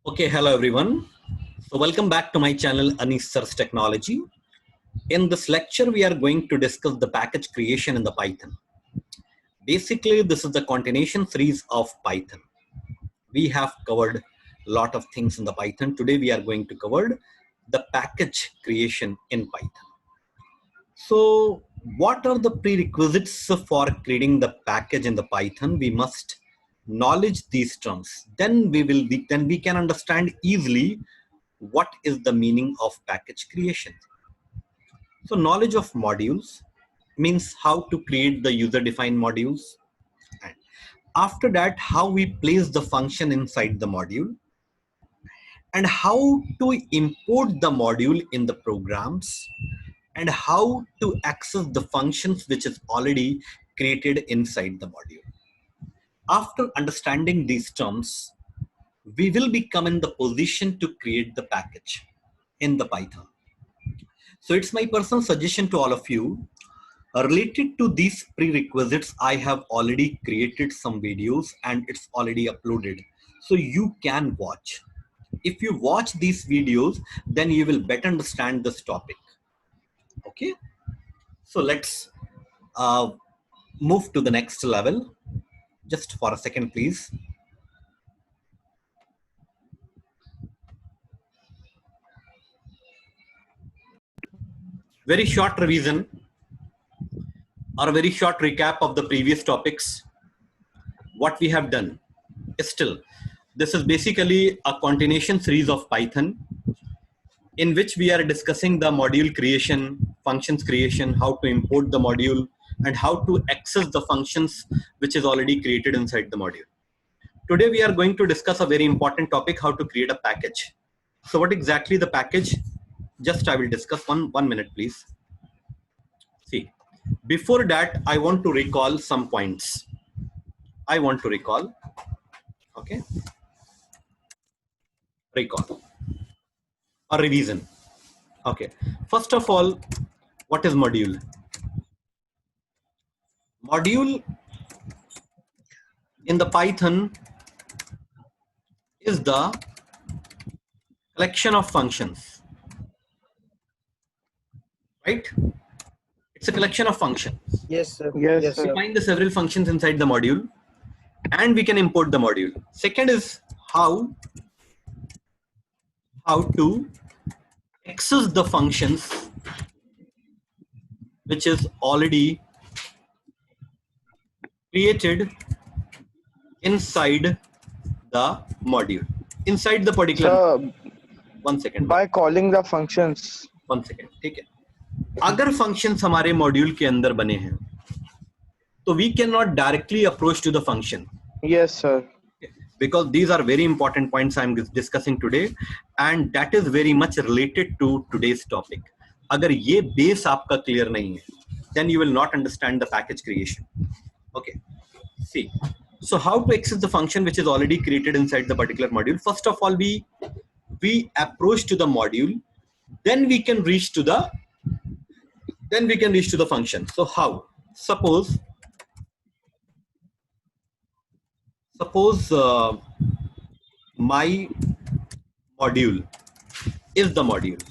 Okay, hello everyone. So welcome back to my channel Anis Sir's Technology. In this lecture, we are going to discuss the package creation in the Python. Basically, this is the continuation series of Python. We have covered a lot of things in the Python. Today, we are going to cover the package creation in Python. So what are the prerequisites for creating the package in the Python? We must knowledge these terms. Then we can understand easily what is the meaning of package creation. So knowledge of modules means how to create the user-defined modules. And after that, how we place the function inside the module and how to import the module in the programs and how to access the functions which is already created inside the module. After understanding these terms, we will become in the position to create the package in the Python. So it's my personal suggestion to all of you. Related to these prerequisites, I have already created some videos and it's already uploaded. So you can watch. If you watch these videos, then you will better understand this topic. Okay. So let's move to the next level. Just for a second, please. Very short revision or a very short recap of the previous topics. What we have done is this is basically a continuation series of Python in which we are discussing the module creation, functions creation, how to import the module, and how to access the functions which is already created inside the module. Today we are going to discuss a very important topic, how to create a package. So what exactly the package? Just I will discuss one minute, please. See, before that, I want to recall some points. I want to recall, okay? Recall or revision. Okay, first of all, what is module? Module in the Python is the collection of functions, right? It's a collection of functions. Yes, sir. Yes, We sir. find the several functions inside the module and we can import the module. Second is how to access the functions which is already created inside the module. Inside the particular Sir, 1 second. by calling the functions. 1 second, ठीक है. अगर functions हमारे module के अंदर बने हैं, तो we cannot directly approach to the function. Yes, sir. Because these are very important points I'm discussing today, and that is very much related to today's topic. अगर ये base आपका clear नहीं है, then you will not understand the package creation. Okay. See, so how to access the function which is already created inside the particular module? First of all, we approach to the module, then we can reach to the function. So how? Suppose my module is the module.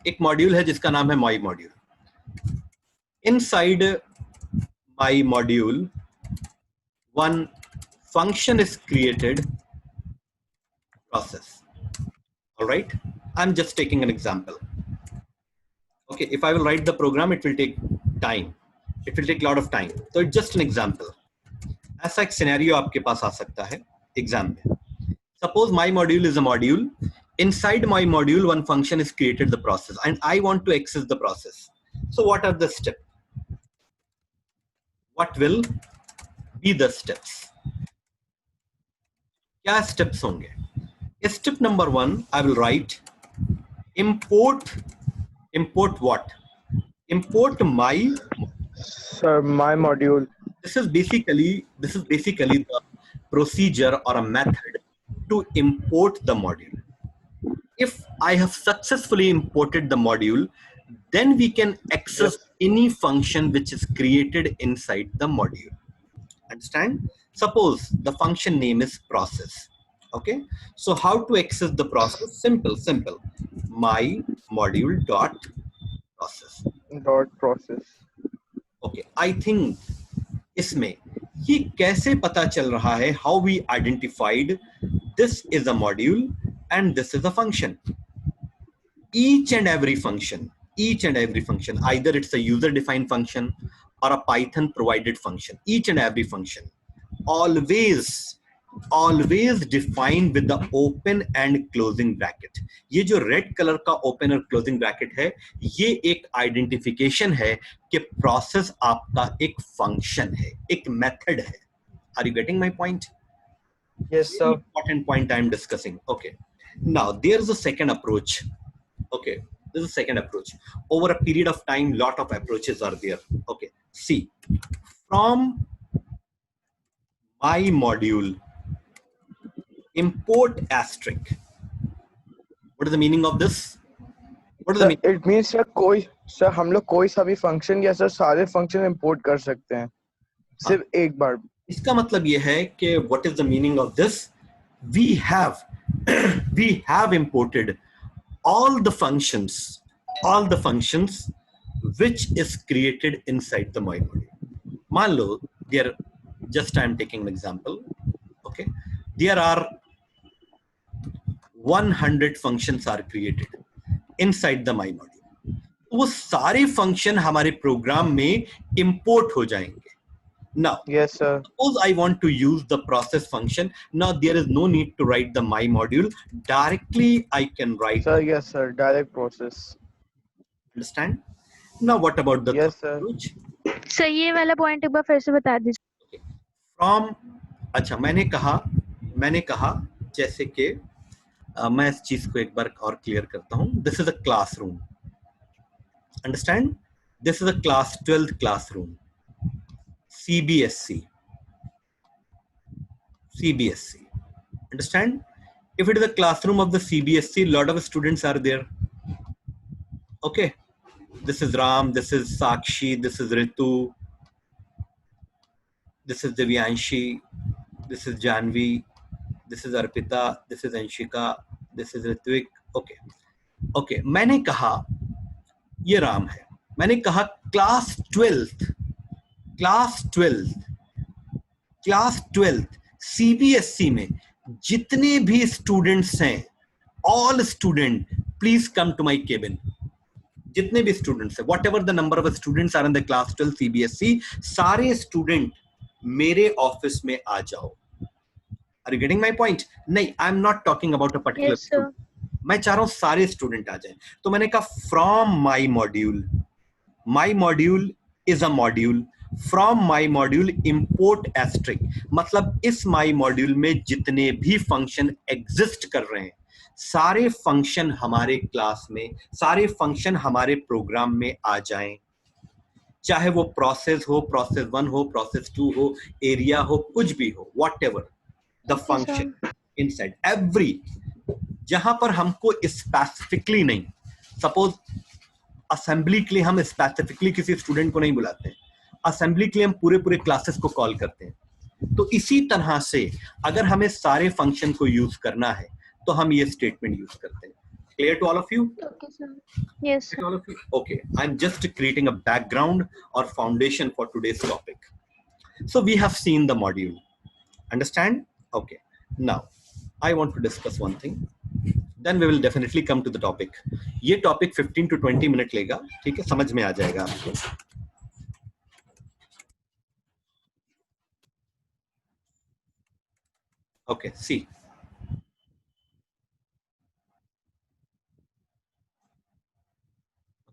एक module है जिसका नाम है my module. Inside my module, one function is created, process. All right. I'm just taking an example. Okay. If I will write the program, it will take time. It will take a lot of time. So it's just an example. ऐसा एक scenario आपके पास आ सकता है exam में. Suppose my module is a module. Inside my module, one function is created, the process, and I want to access the process. So what are the steps? What will be the steps? क्या steps होंगे? Step number 1, I will write import what? Import my. Sir, my module. This is basically the procedure or a method to import the module. If I have successfully imported the module, then we can access any function which is created inside the module. Understand? Suppose the function name is process. Okay, so how to access the process? Simple. My module dot process. Dot process. Okay, I think इसमें ये कैसे पता चल रहा है? How we identified this is a module and this is a function. Each and every function, either it's a user defined function or a Python provided function, each and every function always defined with the open and closing bracket. ये जो red colour का open और closing bracket है, ये एक identification है कि process आपका एक फंक्शन है, एक मेथड है. Are you getting my point? Yes, Very sir. important point I am discussing. Okay, now there's a second approach. Okay, this is a second approach. Over a period of time, lot of approaches are there. Okay, see, from my module, import asterisk. What is the meaning of this? What is the Sir, meaning? it means sir हम लोग कोई सा भी function या sir सारे function import कर सकते हैं सिर्फ एक बार. इसका मतलब ये है कि what is the meaning of this? We have we have imported all the functions which is created inside the my module. मान लो there, just I am taking an example. Okay, there are 100 functions are created inside the my module. वो सारे function हमारे programme में import हो जाएंगे. Now, Yes, sir. suppose I want to use the process function. Now there is no need to write the my module. Directly I can write. Sir, yes, sir. Direct process. Understand? Now what about the Yes, third sir. approach? Sir ये वाला point एक बार फिर से बता दीजिए. From, अच्छा मैंने कहा जैसे कि मैं इस चीज को एक बार और क्लियर करता हूं. This is a classroom. Understand? This is a class 12th classroom. CBSC. Understand? If it is a classroom of the CBSC, lot of students are there. Okay, this is Ram, this is Sakshi, this is Ritu, this is Divyanshi, this is Janvi, this is Arpita, this is Anshika, this is Ritvik. Okay, मैंने कहा ये राम है. मैंने कहा class 12th CBSC में जितने भी students हैं, all student, please come to my cabin. जितने भी स्टूडेंट्स हैं, whatever the number of students are in the class 12 CBSC, सारे स्टूडेंट मेरे ऑफिस में आ जाओ. Are you getting my point? नहीं, I am not talking about a particular Yes, sir. student. मैं चाह रहा हूं सारे स्टूडेंट आ जाएं. तो मैंने कहा from my module is a module. From my module import asterisk. मतलब इस my module में जितने भी फंक्शन एग्जिस्ट कर रहे हैं, सारे फंक्शन हमारे क्लास में, सारे फंक्शन हमारे प्रोग्राम में आ जाएं. चाहे वो प्रोसेस हो, प्रोसेस 1 हो, प्रोसेस 2 हो, एरिया हो, कुछ भी हो, whatever the function inside every, जहां पर हमको स्पेसिफिकली नहीं, सपोज असेंबली के लिए हम स्पेसिफिकली किसी स्टूडेंट को नहीं बुलाते हैं, असेंबली के लिए हम पूरे क्लासेस को कॉल करते हैं. तो इसी तरह से अगर हमें सारे फंक्शन को यूज करना है तो हम ये स्टेटमेंट यूज करते हैं. Clear to all of you? Okay, sir. Yes, To all of you? Okay, I'm just creating a background or foundation for today's topic. So we have seen the module. Understand? Okay. Now, I want to discuss one thing. Then we will definitely come to the topic. ये topic 15 to 20 minute लेगा, ठीक है? समझ में आ जाएगा आपको. Okay, see.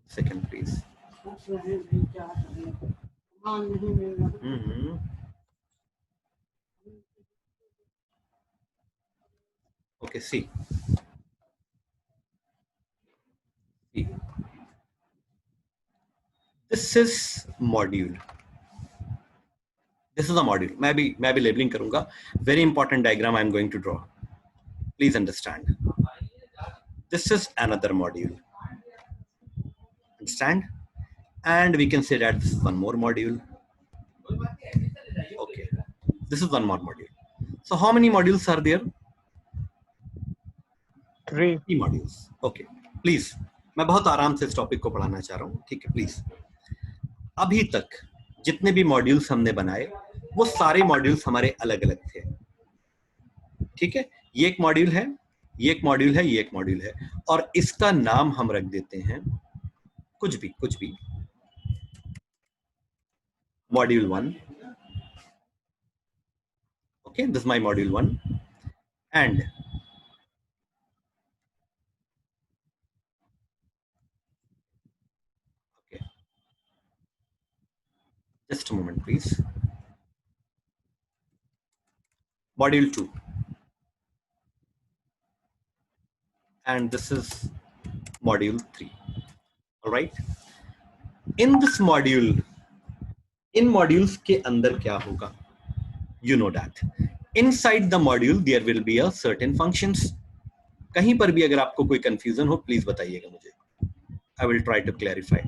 Second, please. Okay, see. This is module. This is a module. मैं भी labeling करूँगा. Very important diagram I am going to draw. Please understand. This is another module. Understand? And we can say that this is one more module. Okay. This is one more module. So how many modules are there? 3. 3 modules. Okay, please, मैं बहुत आराम से इस topic को पढ़ाना चाह रहा हूँ, ठीक है? प्लीज, अभी तक जितने भी मॉड्यूल्स हमने बनाए वो सारे मॉड्यूल्स हमारे अलग अलग थे, ठीक है? ये एक मॉड्यूल है, ये एक मॉड्यूल है, ये एक मॉड्यूल है, और इसका नाम हम रख देते हैं कुछ भी, module 1. Okay, this is my module 1 and okay, just a moment please. Module 2, and this is module 3. All right, in this module, in modules के अंदर क्या होगा? You know that inside the module there will be a certain functions. कहीं पर भी अगर आपको कोई confusion हो प्लीज बताइएगा मुझे. I will try to clarify.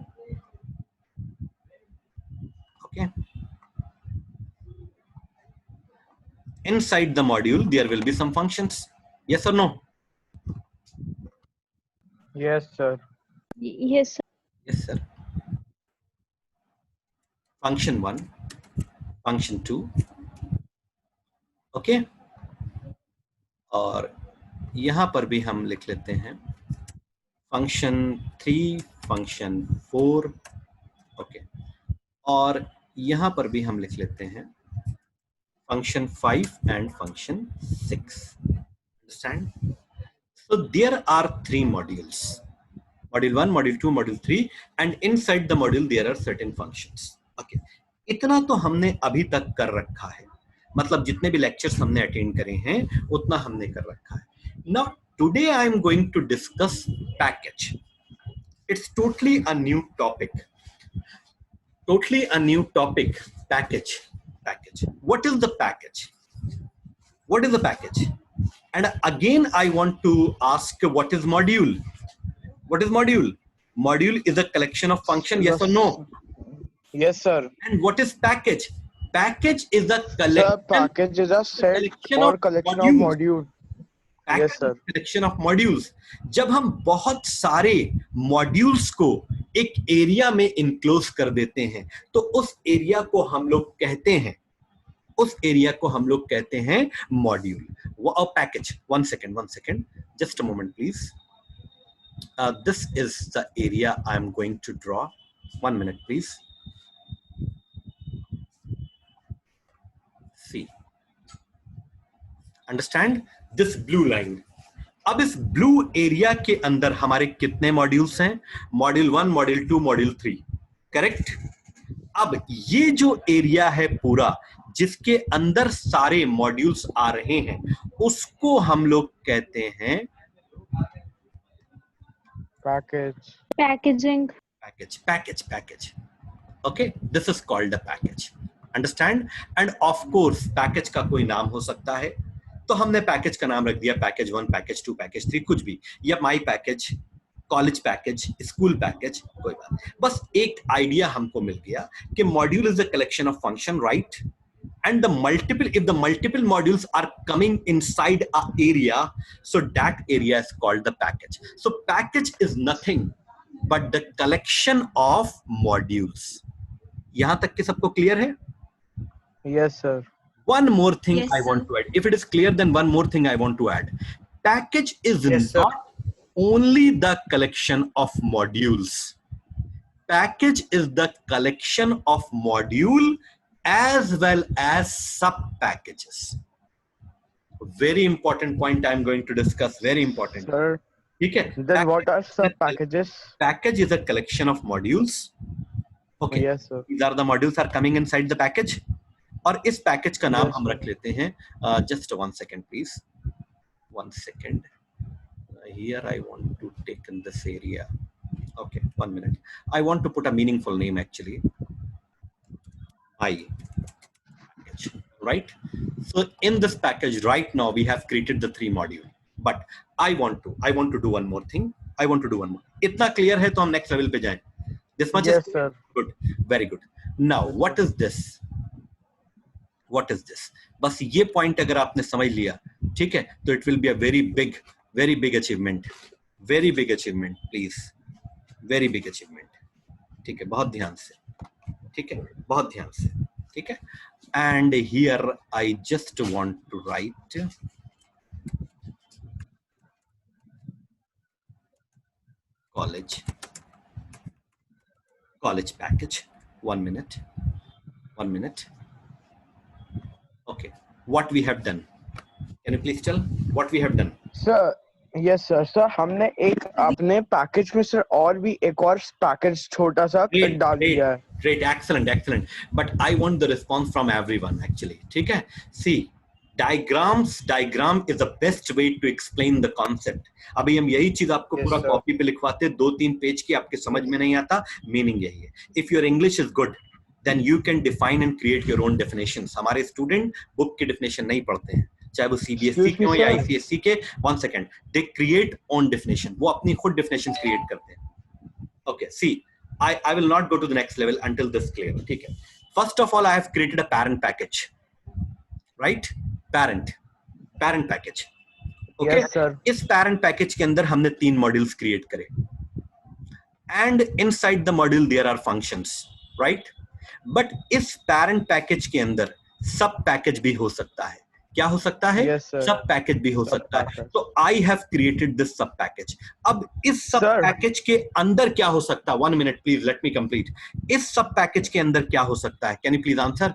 Okay, inside the module there will be some functions. Yes or no? Yes, sir. Yes, sir. Yes sir. Function 1, function 2. Okay, और यहां पर भी हम लिख लेते हैं फंक्शन 3, फंक्शन 4. ओके, और यहां पर भी हम लिख लेते हैं function 5 and function 6. Understand? So there are 3 modules, module 1, module 2, module 3, and inside the module there are certain functions. Okay, इतना तो हमने अभी तक कर रखा है, मतलब जितने भी लेक्चर्स हमने अटेंड करे हैं उतना हमने कर रखा है. Now today I am going to discuss package. It's totally a new topic, totally a new topic. Package. What is the package? What is the package? And again I want to ask, what is module? What is module? Module is a collection of function, yes or no? Yes, sir. And what is package? Package is a Sir, collection. package is a set collection or of collection modules. of module. Package Yes, sir. collection of modules. जब हम बहुत सारे modules को एक area में enclose कर देते हैं तो उस एरिया को हम लोग कहते हैं, उस एरिया को हम लोग कहते हैं मॉड्यूल. वो package. One second, just a moment please. This is the area I am going to draw. 1 minute please. See, understand this blue line. अब इस ब्लू एरिया के अंदर हमारे कितने मॉड्यूल्स हैं? Module 1, module 2, module 3. करेक्ट? अब ये जो एरिया है पूरा जिसके अंदर सारे मॉड्यूल्स आ रहे हैं उसको हम लोग कहते हैं Package. Packaging. Package. Okay, this is called a package. Understand? End of course package का कोई नाम हो सकता है, तो हमने पैकेज का नाम रख दिया पैकेज 1, पैकेज 2, पैकेज 3, कुछ भी, या my package, college package, school package, कोई बात. बस एक आइडिया हमको मिल गया कि module is a collection of function, right? And the multiple, if the multiple modules are coming inside a area, so that area is called the package. So package is nothing but the collection of modules. यहां तक के सबको clear है? Yes, sir. One more thing Yes, I want sir. to add. If it is clear, then one more thing I want to add. Package is Yes, sir. not only the collection of modules. Package is the collection of module as well as sub packages. Very important point I am going to discuss. Very important. Sir, ठीक है? then what are sub packages? Package is a collection of modules. Okay. Yes, sir. These are the modules are coming inside the package. और इस package का नाम Yes, हम sir. रख लेते हैं. Just 1 second, please. 1 second. Here I want to take in this area. Okay, 1 minute. I want to put a meaningful name actually. I package, right? So in this package right now we have created the 3 module, but I want to do one more thing. I want to do one more. इतना clear है तो हम next level पे जाएं. This much Yes, is sir. good. Very good. Now what is this? What is this? बस ये point अगर आपने समझ लिया, ठीक है, तो it will be a very very big achievement, very big achievement please, very big achievement. ठीक है, बहुत ध्यान से, ठीक है, बहुत ध्यान से, ठीक है। And here I just want to write college package. 1 minute, 1 minute. Okay, what we have done, can you please tell what we have done? Sir yes sir, sir हमने एक अपने पैकेज में सर और भी एक और पैकेज छोटा सा Great, डाल great, दिया है। great, excellent, excellent. But I want the response from everyone actually. ठीक है, see, diagram is the best way to explain the concept. अभी हम यही चीज आपको पूरा कॉपी पे लिखवाते, 2-3 पेज की, आपके समझ में नहीं आता, मीनिंग यही है। If your English is good, then you can define and create your own definitions. हमारे स्टूडेंट बुक की डेफिनेशन नहीं पढ़ते हैं, चाहे वो सीबीएसई के हो या आईसीएसई के। 1 second, they create own definition. वो अपनी खुद डेफिनेशन क्रिएट करते हैं। Okay, see, I will not go to the next level until this clear. ठीक है, first of all I have created a parent package, right? parent package. Okay, yes, sir. इस parent package के अंदर हमने 3 modules create करे, and inside the module there are functions, right? but इस parent package के अंदर सब पैकेज भी हो सकता है। क्या हो सकता है? yes, सब पैकेज भी हो सकता है। तो आई हैव क्रिएटेड दिस सब पैकेज। अब इस सब पैकेज के अंदर क्या हो सकता है? 1 minute please, let me complete. इस सब पैकेज के अंदर क्या हो सकता है? Can you please answer?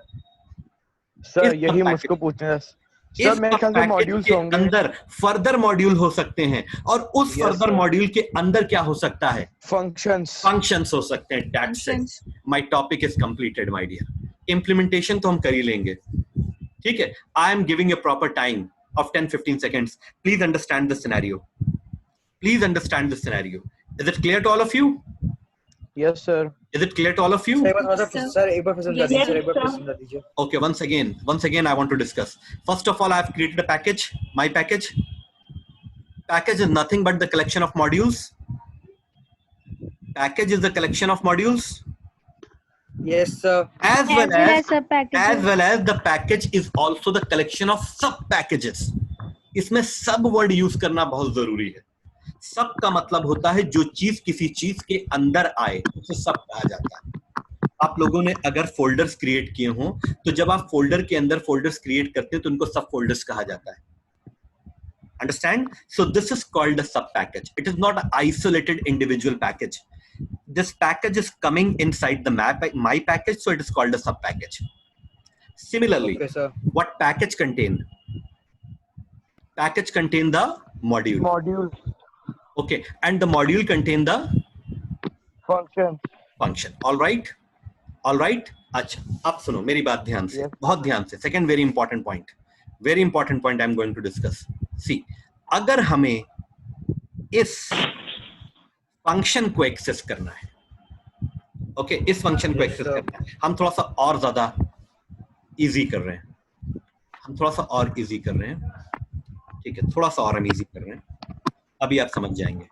Sir यही मुझको पूछना है सर। मेरे ख्याल से मॉड्यूल्स होंगे, अंदर फर्दर मॉड्यूल हो सकते हैं, और उस फर्दर मॉड्यूल के अंदर क्या हो सकता है? फंक्शंस हो सकते हैं। That's it, my topic is completed my dear. Implementation तो हम कर ही लेंगे, ठीक है। I am giving a proper time of 10-15 seconds. Please understand the scenario. Please understand the scenario. Is it clear to all of you? Yes, sir. Is it clear to all of you? Sir, एक बार फिर समझा दीजिए। Okay, once again, I want to discuss. First of all, I have created a package. My package. Package is nothing but the collection of modules. Package is the collection of modules. Yes, sir. As well as the package is also the collection of sub packages. इसमें सब word use करना बहुत जरूरी है। सब का मतलब होता है जो चीज किसी चीज के अंदर आए, उसे सब कहा जाता है। आप लोगों ने अगर फोल्डर्स क्रिएट किए हों, तो जब आप फोल्डर के अंदर फोल्डर्स क्रिएट करते हैं तो उनको सब फोल्डर्स कहा जाता है। Understand? So this is called a sub package. It is not an isolated individual package. This package is coming inside the my package, so it is called a sub package. Similarly, okay, sir. What package contain? Package contain the module. Okay, and the module contain the function. All right. अच्छा, अब सुनो मेरी बात ध्यान से, बहुत ध्यान से। Second very important point I am going to discuss. See, अगर हमें इस फंक्शन को एक्सेस करना है, ओके, इस फंक्शन को एक्सेस करना है, हम थोड़ा सा और ज्यादा इजी कर रहे हैं, ठीक है, थोड़ा सा और हम इजी कर रहे हैं। अभी आप समझ जाएंगे।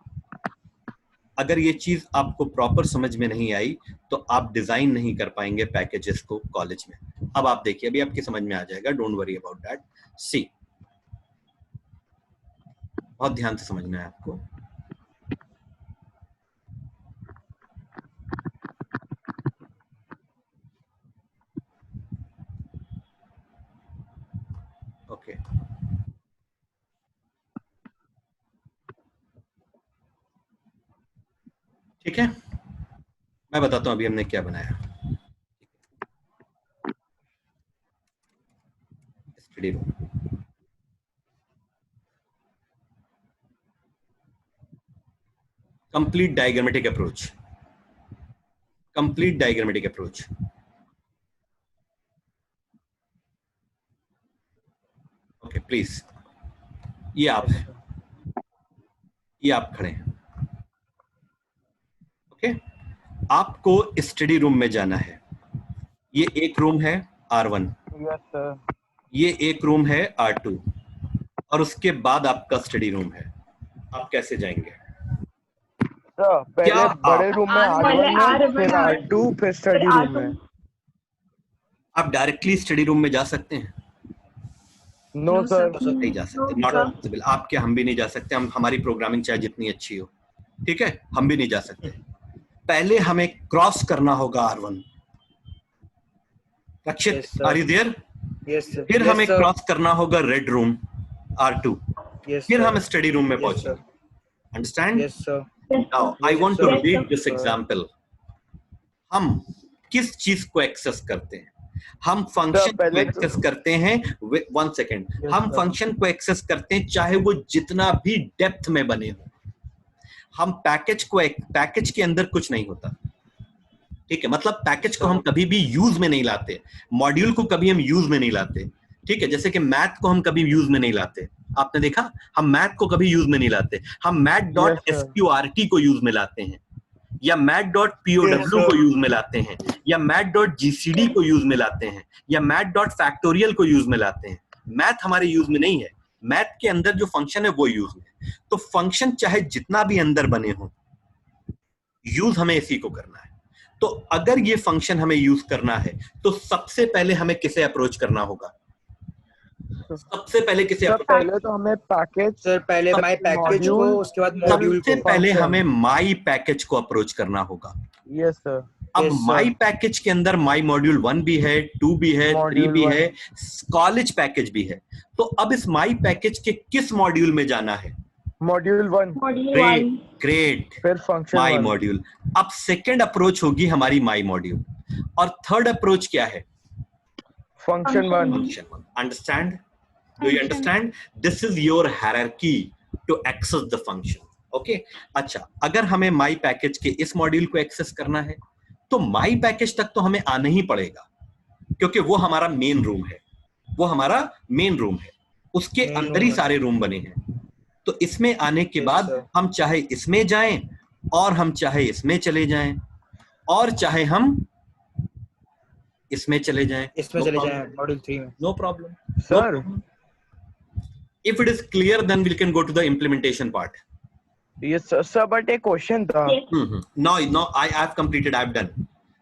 अगर ये चीज आपको प्रॉपर समझ में नहीं आई तो आप डिजाइन नहीं कर पाएंगे पैकेजेस को कॉलेज में। अब आप देखिए, अभी आपकी समझ में आ जाएगा, डोंट वरी अबाउट दैट। सी, बहुत ध्यान से समझना है आपको। ओके, ठीक है, मैं बताता हूं अभी हमने क्या बनाया। Study room, complete diagrammatic approach. Okay, please, ये आप हैं, ये आप खड़े हैं, ओके। आपको स्टडी रूम में जाना है। ये एक रूम है R1, yes, sir. ये एक रूम है R2, और उसके बाद आपका स्टडी रूम है। आप कैसे जाएंगे? पहले बड़े रूम में R1 फिर R2 फिर स्टडी रूम में। आप डायरेक्टली स्टडी रूम में जा सकते हैं। No sir. नहीं जा सकते, नॉट पॉसिबल। आप क्या, हम भी नहीं जा सकते। हम, हमारी प्रोग्रामिंग चाहे जितनी अच्छी हो, ठीक है, हम भी नहीं जा सकते। पहले हमें क्रॉस करना होगा R1। Rakshit, Yes, sir. Are you there? Yes, sir. फिर Yes, हमें sir. क्रॉस करना होगा रेड रूम R2। Yes, फिर sir. हम स्टडी रूम में Yes, पहुंचेंगे। sir. Understand? Yes, sir. Now I Yes, want to sir. Repeat this example. हम किस चीज को एक्सेस करते हैं? हम फंक्शन को पहले एक्सेस करते हैं। 1 सेकेंड, Yes, हम sir. फंक्शन को एक्सेस करते हैं चाहे वो जितना भी डेप्थ में बने हो। हम पैकेज के अंदर कुछ नहीं होता, ठीक है? मतलब पैकेज को हम कभी भी यूज में नहीं लाते, मॉड्यूल को कभी हम यूज में नहीं लाते, ठीक है? जैसे कि मैथ को हम कभी यूज में नहीं लाते। आपने देखा, हम मैथ को कभी यूज में नहीं लाते। हम math.sqrt को यूज में लाते हैं, या math.pow को यूज में लाते हैं, या math.gcd को यूज में लाते हैं, या math.factorial को यूज में लाते हैं। मैथ हमारे यूज में नहीं है, मैथ के अंदर जो फंक्शन है वो यूज में है। तो फंक्शन चाहे जितना भी अंदर बने हो, यूज हमें इसी को करना है। तो अगर ये फंक्शन हमें यूज करना है तो सबसे पहले हमें किसे अप्रोच करना होगा? सबसे पहले किसे सर approach? पहले तो हमें पैकेज सर पहले माय पैकेज को, module, उसके बाद मॉड्यूल सबसे को। पहले function. हमें माई पैकेज को अप्रोच करना होगा। Yes sir. अब Yes, sir. माई पैकेज के अंदर माई मॉड्यूल 1 भी है, 2 भी है, 3 Module भी 1. है, कॉलेज पैकेज भी है। तो अब इस माई पैकेज के किस मॉड्यूल में जाना है? मॉड्यूल 1 ग्रेट, फिर फंक्शन माई 1 मॉड्यूल। अब सेकेंड अप्रोच होगी हमारी माई मॉड्यूल, और थर्ड अप्रोच क्या है? Function 1। Function 1. Understand? Do you understand? This is your hierarchy to access the function. Okay? अच्छा, अगर हमें माई पैकेज के इस मॉड्यूल को एक्सेस करना है तो माई पैकेज तक तो हमें आना ही पड़ेगा, क्योंकि वो हमारा मेन रूम है। वो हमारा मेन रूम है, उसके Main अंदर room ही है। सारे रूम बने हैं। तो इसमें आने के Yes, बाद sir. हम चाहे इसमें जाएं, और हम चाहे इसमें चले जाएं, और चाहे हम इसमें चले जाएं, इसमें चले जाएं मॉड्यूल 3 में। No problem sir if it is clear then we can go to the implementation part. Yes sir but एक क्वेश्चन था। No, I have completed, I've done.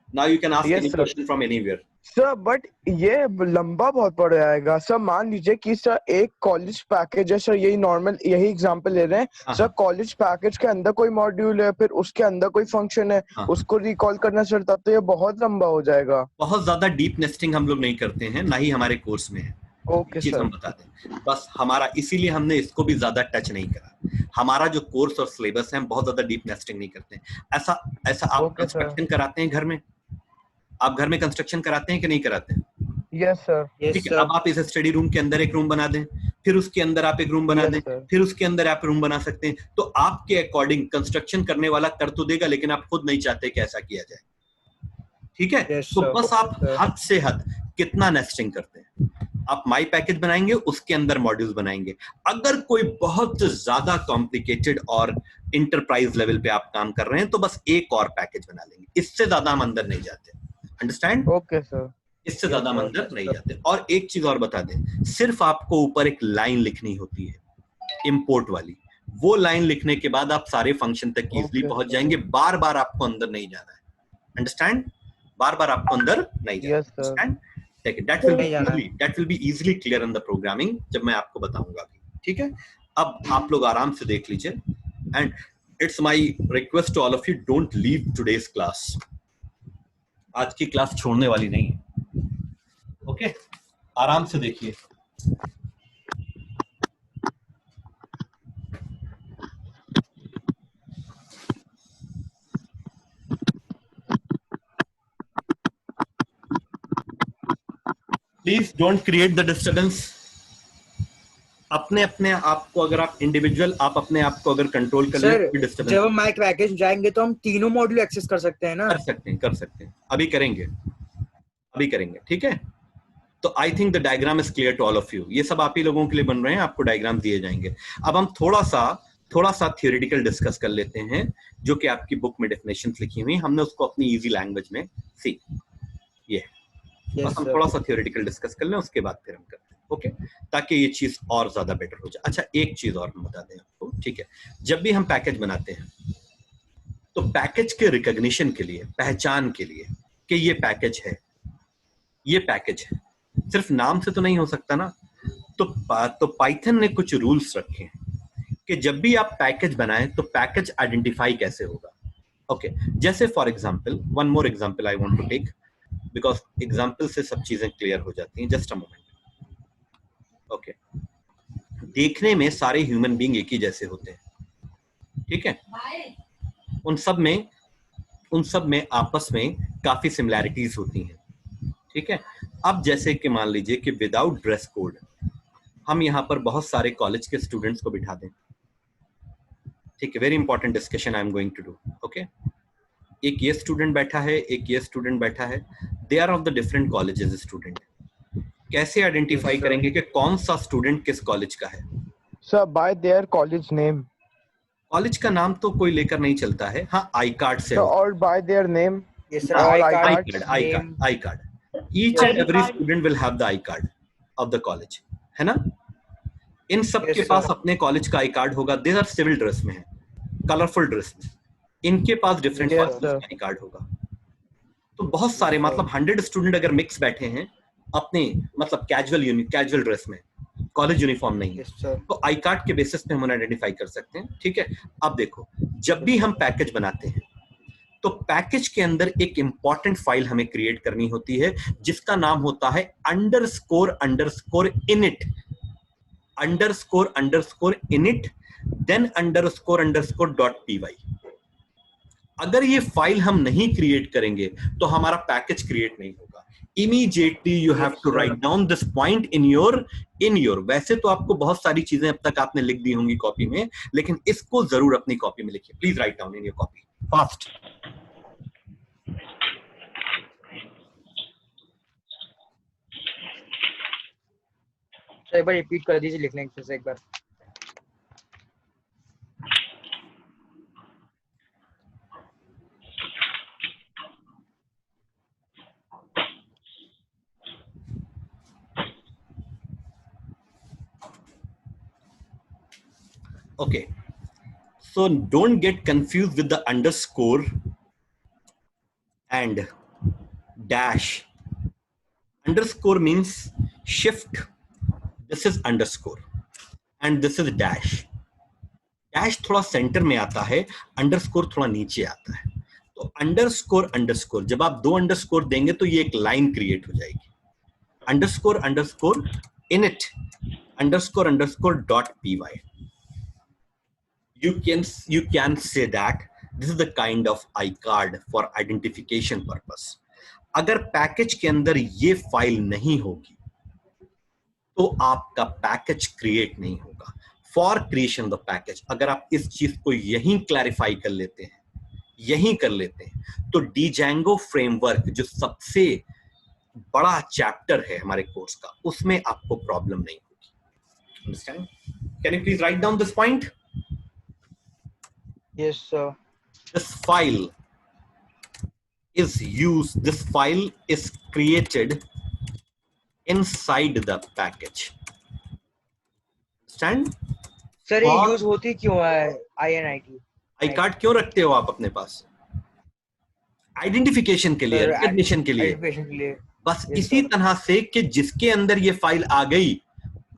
Now you can ask Yes, any sir. question from anywhere. Sir but ये लंबा बहुत पड़ जाएगा sir. मान लीजिए कि सर एक कॉलेज पैकेज है सर, यही नॉर्मल यही एग्जांपल ले रहे हैं सर। कॉलेज पैकेज के अंदर कोई मॉड्यूल है, फिर उसके अंदर कोई फंक्शन है, उसको रिकॉल करना सर, तब तो ये बहुत लंबा हो जाएगा। बहुत ज्यादा डीप नेस्टिंग हम लोग नहीं करते हैं, ना ही हमारे कोर्स में है। ओके चीज सर। हम बता दें बस, हमारा इसीलिए हमने इसको भी ज्यादा टच नहीं करा। हमारा जो कोर्स और सिलेबस है, हम बहुत ज्यादा डीप नेस्टिंग नहीं करते हैं। ऐसा आप Okay, sir. कंस्ट्रक्शन कराते हैं घर में? आप घर में कंस्ट्रक्शन कराते हैं कि नहीं कराते हैं? Yes sir. Yes, ठीक है, sir. अब आप इस स्टडी रूम के अंदर एक रूम बना दें, फिर उसके अंदर आप एक रूम बना Yes, दें, sir. फिर उसके अंदर आप रूम बना सकते हैं। तो आपके अकॉर्डिंग कंस्ट्रक्शन करने वाला कर तो देगा, लेकिन आप खुद नहीं चाहते कि ऐसा किया जाए। ठीक है, Yes, तो sir. बस आप Sir. हद से हद कितना नेस्टिंग करते हैं। आप माई पैकेज बनाएंगे, उसके अंदर मॉड्यूल्स बनाएंगे। अगर कोई बहुत ज्यादा कॉम्प्लिकेटेड और इंटरप्राइज लेवल पे आप काम कर रहे हैं तो बस एक और पैकेज बना लेंगे, इससे ज्यादा हम अंदर नहीं जाते। अंडरस्टैंड? Okay sir. इससे ज्यादा हम अंदर नहीं जाते। और एक चीज और बता दें, सिर्फ आपको ऊपर एक लाइन लिखनी होती है, इंपोर्ट वाली। वो लाइन लिखने के बाद आप सारे फंक्शन तक इजीली Okay, पहुंच sir. जाएंगे। बार बार आपको अंदर नहीं जाना है। अंडरस्टैंड? बार बार आपको अंदर नहीं जाना। Yes, sir. Understand? That will be easily clear in the programming जब मैं आपको बताऊंगा। ठीक है, अब आप लोग आराम से देख लीजिए। And it's my request to all of you, don't leave today's class. आज की क्लास छोड़ने वाली नहीं है। ओके, आराम से देखिए। Please don't create the disturbance. अपने अपने आप को, अगर आप इंडिविजुअल, आप अपने आप को अगर कंट्रोल कर सर लें, डिस्टर्बेंस जब हम माय पैकेज जाएंगे तो हम तीनों मॉड्यूल एक्सेस कर सकते हैं ना? कर सकते हैं। अभी करेंगे, ठीक है। तो I think the diagram is clear to all of you. ये सब आप ही लोगों के लिए बन रहे हैं, आपको डायग्राम दिए जाएंगे। अब हम थोड़ा सा थियोरेटिकल डिस्कस कर लेते हैं, जो कि आपकी बुक में डेफिनेशंस लिखी हुई, हमने उसको अपनी इजी लैंग्वेज में सी। ये बस हम थोड़ा सा थियोरेटिकल डिस्कस कर लें, उसके बाद फिर हम करते हैं। ओके, ताकि ये चीज और ज्यादा बेटर हो जाए। अच्छा, एक चीज और हम बता दें आपको, ठीक है। जब भी हम पैकेज बनाते हैं तो पैकेज के रिकॉग्निशन के लिए, पहचान के लिए कि ये पैकेज है, सिर्फ नाम से तो नहीं हो सकता ना। तो पाइथन ने कुछ रूल्स रखे हैं कि जब भी आप पैकेज बनाएं तो पैकेज आइडेंटिफाई कैसे होगा। ओके, जैसे for example, one more example I want to take, because example से सब चीजें क्लियर हो जाती हैं। Just a moment. ओके, देखने में सारे ह्यूमन बीइंग एक ही जैसे होते हैं, ठीक है? उन सब में आपस में काफी सिमिलैरिटीज होती हैं, ठीक है? अब जैसे कि मान लीजिए कि विदाउट ड्रेस कोड हम यहाँ पर बहुत सारे कॉलेज के स्टूडेंट्स को बिठा दें, ठीक है? Very important discussion I am going to do. Okay, एक ये स्टूडेंट बैठा है, एक ये स्टूडेंट बैठा है, they are of the different colleges student. कैसे आइडेंटिफाई करेंगे कि कौन सा स्टूडेंट किस कॉलेज का है? Sir by their college name. College का नाम तो कोई लेकर नहीं चलता है, हाँ आई कार्ड से। और bye their name. Yes, sir. All I card, each and every student will have the I card of the college, है ना? इन सब Yes, के sir. पास अपने कॉलेज का आई कार्ड होगा। दे आर सिविल ड्रेस में है, कलरफुल ड्रेस में, इनके पास डिफरेंट Yes, कॉलेज का आई कार्ड होगा। तो बहुत सारे मतलब 100 स्टूडेंट अगर मिक्स बैठे हैं अपने मतलब कैजुअल ड्रेस में, कॉलेज यूनिफॉर्म नहीं है, Yes, sir. तो आई कार्ड के बेसिस पे हम उन्हें आइडेंटिफाई कर सकते हैं, ठीक है? अब देखो, जब भी हम पैकेज बनाते हैं तो पैकेज के अंदर एक इंपॉर्टेंट फाइल हमें क्रिएट करनी होती है जिसका नाम होता है underscore init, then underscore .py। अगर ये फाइल हम नहीं क्रिएट करेंगे तो हमारा पैकेज क्रिएट नहीं होगा। Immediately you have to write down this point in your वैसे तो आपको बहुत सारी चीजें अब तक आपने लिख दी होंगी कॉपी में, लेकिन इसको जरूर अपनी कॉपी में लिखिए। Please write down in your copy fast. एक बार रिपीट कर दीजिए लिखने के से एक बार। Okay, so don't get confused with the underscore and dash. Underscore means shift. This is underscore and this is dash. Dash थोड़ा सेंटर में आता है, अंडरस्कोर थोड़ा नीचे आता है। तो अंडरस्कोर जब आप दो अंडरस्कोर देंगे तो ये एक लाइन क्रिएट हो जाएगी। Underscore init underscore .py। you can say that this is the kind of iCard for identification purpose। अगर पैकेज के अंदर ये फाइल नहीं होगी तो आपका पैकेज क्रिएट नहीं होगा। For creation of the package, अगर आप इस चीज को यहीं क्लैरिफाई कर लेते हैं तो Django फ्रेमवर्क जो सबसे बड़ा चैप्टर है हमारे कोर्स का, उसमें आपको प्रॉब्लम नहीं होगी। Understand? Can you please right down this point? Yes, sir. This file is created inside the package। Understand? Sir ये यूज होती क्यों है INIT? आई कार्ड क्यों रखते हो आप अपने पास? आइडेंटिफिकेशन के लिए, रिकॉग्निशन के लिए। बस इसी तरह से कि जिसके अंदर ये फाइल आ गई,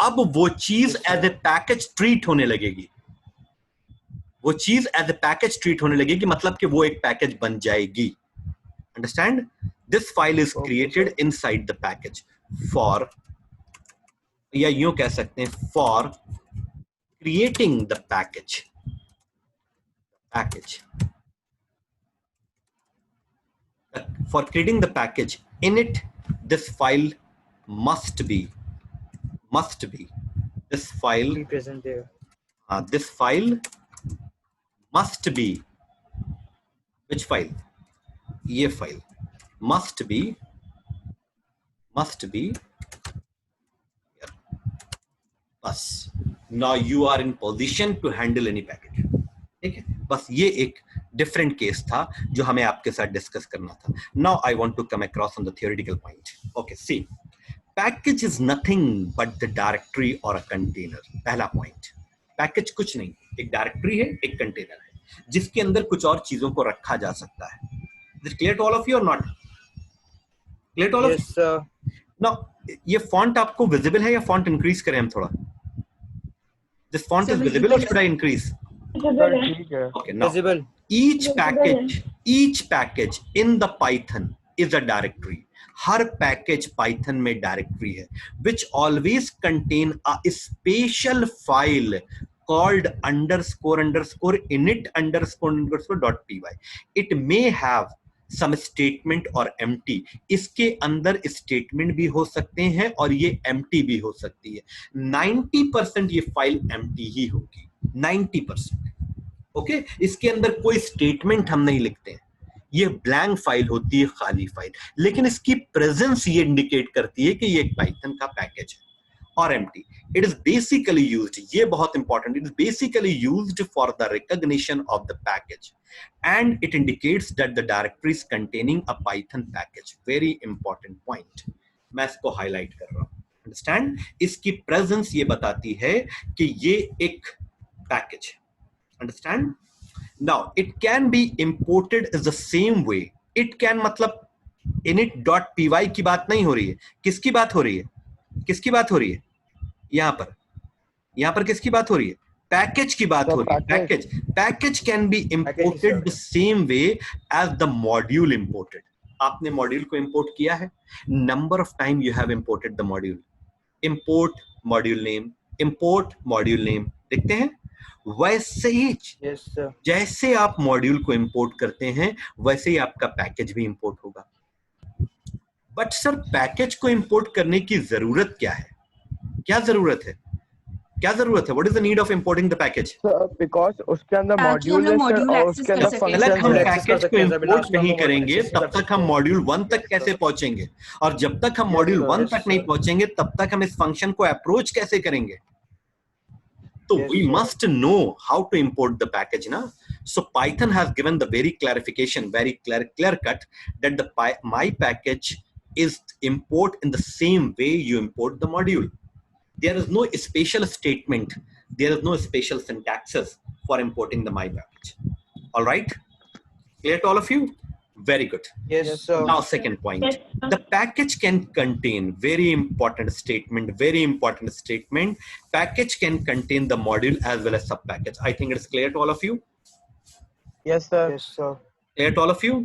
अब वो चीज एज ए पैकेज ट्रीट होने लगेगी। मतलब कि वो एक पैकेज बन जाएगी। Understand? This file is created inside the package for, या यूं कह सकते हैं for creating the package for creating the package in it, this file must be this file Be present there. this file must be, which file? ये file must be बस now you are in position to handle any package। ठीक है, बस ये एक different case था जो हमें आपके साथ डिस्कस करना था। now I want to come across on the theoretical point। okay, see, package is nothing but the directory or a container। पहला पॉइंट, पैकेज कुछ नहीं, एक डायरेक्टरी है, एक कंटेनर है जिसके अंदर कुछ और चीजों को रखा जा सकता है। Is it clear to all of you or not? Clear to all of you? Yes, sir. Now ये फॉन्ट आपको विजिबल है या फॉन्ट इंक्रीज करें हम थोड़ा? दिस फॉन्ट इज विजिबल और शुड आई इंक्रीज? सर ठीक है। Okay, now Visible. each package in the Python is a directory. Her package Python में डायरेक्टरी है which always contain a special file called _ init__.py. It may have some statement और empty. इसके अंदर statement भी हो सकते हैं और ये empty भी हो सकती है। 90% ये फाइल empty ही होगी, 90%। ओके, इसके अंदर कोई स्टेटमेंट हम नहीं लिखते हैं, ये ब्लैंक फाइल होती है, खाली फाइल, लेकिन इसकी प्रेजेंस ये इंडिकेट करती है कि ये एक पाइथन का पैकेज है। और empty, it is basically used, ये बहुत important, it is basically used for the recognition of the package and it indicates that the directory is containing a Python package. Very important point, मैं इसको highlight कर रहा हूं। Understand, इसकी presence ये बताती है कि ये एक पैकेज है। Understand? Now it can be imported as the same way. It can मतलब init.py की बात नहीं हो रही है, किसकी बात हो रही है? किसकी बात हो रही है? यहाँ पर किसकी बात हो रही है? पैकेज की बात हो रही है। Package can be imported the same way as the module imported. आपने मॉड्यूल को इंपोर्ट किया है, number of time you have imported the module. Import module name, import module name, देखते हैं। वैसे ही जैसे आप मॉड्यूल को इंपोर्ट करते हैं वैसे ही आपका पैकेज भी इंपोर्ट होगा। बट सर पैकेज को इंपोर्ट करने की जरूरत क्या है? क्या जरूरत है? What is the need of importing the package? Because उसके अंदर मॉड्यूल है सर और उसके अंदर फंक्शंस हम है। पैकेज को इंपोर्ट नहीं करेंगे तब तक हम मॉड्यूल 1 तक कैसे पहुंचेंगे, और जब तक हम मॉड्यूल 1 तक नहीं पहुंचेंगे तब तक हम इस फंक्शन को अप्रोच कैसे करेंगे? So we must know how to import the package, na? So Python has given the very clarification, very clear cut that the my package is import in the same way you import the module. There is no special statement, there is no special syntaxes for importing the my package. All right, clear to all of you? Very good. Yes, sir. Now second point, the package can contain, very important statement, package can contain the module as well as sub package. I think it's clear to all of you? Yes sir. Clear to all of you?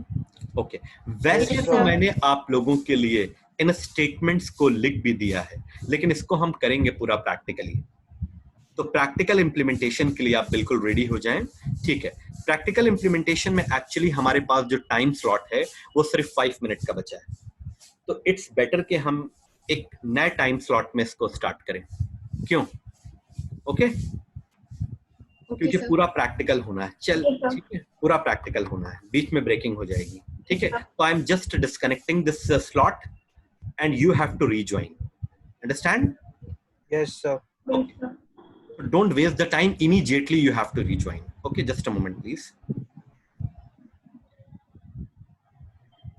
Okay. वैसे तो मैंने आप लोगों के लिए इन statements को लिख भी दिया है, लेकिन इसको हम करेंगे पूरा प्रैक्टिकली। तो प्रैक्टिकल इंप्लीमेंटेशन के लिए आप बिल्कुल रेडी हो जाएं, ठीक है। प्रैक्टिकल इंप्लीमेंटेशन में एक्चुअली हमारे पास जो टाइम स्लॉट है वो सिर्फ 5 मिनट का बचा है, तो इट्स बेटर कि हम एक नए टाइम स्लॉट में इसको स्टार्ट करें। क्यों? ओके, क्योंकि पूरा प्रैक्टिकल होना है। चल ठीक है, पूरा प्रैक्टिकल होना है, बीच में ब्रेकिंग हो जाएगी, ठीक है। तो I am just disconnecting this slot and you have to rejoin. Understand? Yes, sir. Okay. Don't waste the time, immediately you have to rejoin. Okay, just a moment please.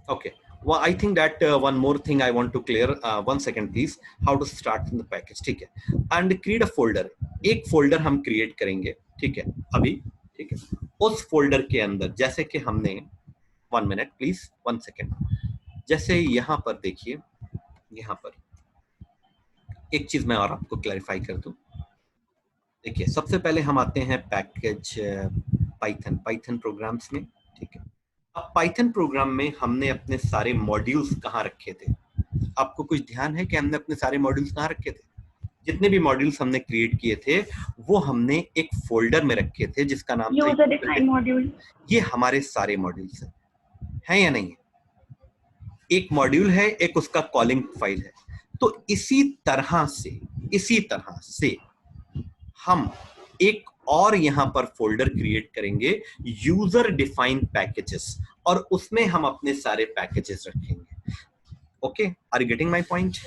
Okay, well I think that one more thing I want to clear, 1 second please. How to start from the package, ठीक है। and create a folder, एक folder हम create करेंगे, ठीक है अभी, ठीक है। उस फोल्डर के अंदर जैसे कि हमने 1 मिनट प्लीज, 1 सेकेंड, जैसे यहाँ पर देखिए, यहाँ पर एक चीज मैं और आपको क्लैरिफाई कर दूं। देखिए सबसे पहले हम आते हैं पैकेज पाइथन प्रोग्राम्स में, ठीक है। अब पाइथन प्रोग्राम में हमने अपने सारे मॉड्यूल्स कहाँ रखे थे? आपको कुछ ध्यान है कि हमने अपने सारे मॉड्यूल्स कहाँ रखे थे? जितने भी मॉड्यूल्स हमने क्रिएट किए थे वो हमने एक फोल्डर में रखे थे जिसका नाम यूजर डिफाइंड मॉड्यूल। ये हमारे सारे मॉड्यूल्स हैं या नहीं? एक मॉड्यूल है, एक उसका कॉलिंग फाइल है। तो इसी तरह से हम एक और यहां पर फोल्डर क्रिएट करेंगे यूजर डिफाइंड पैकेजेस, और उसमें हम अपने सारे पैकेजेस रखेंगे। Okay, are you getting my point?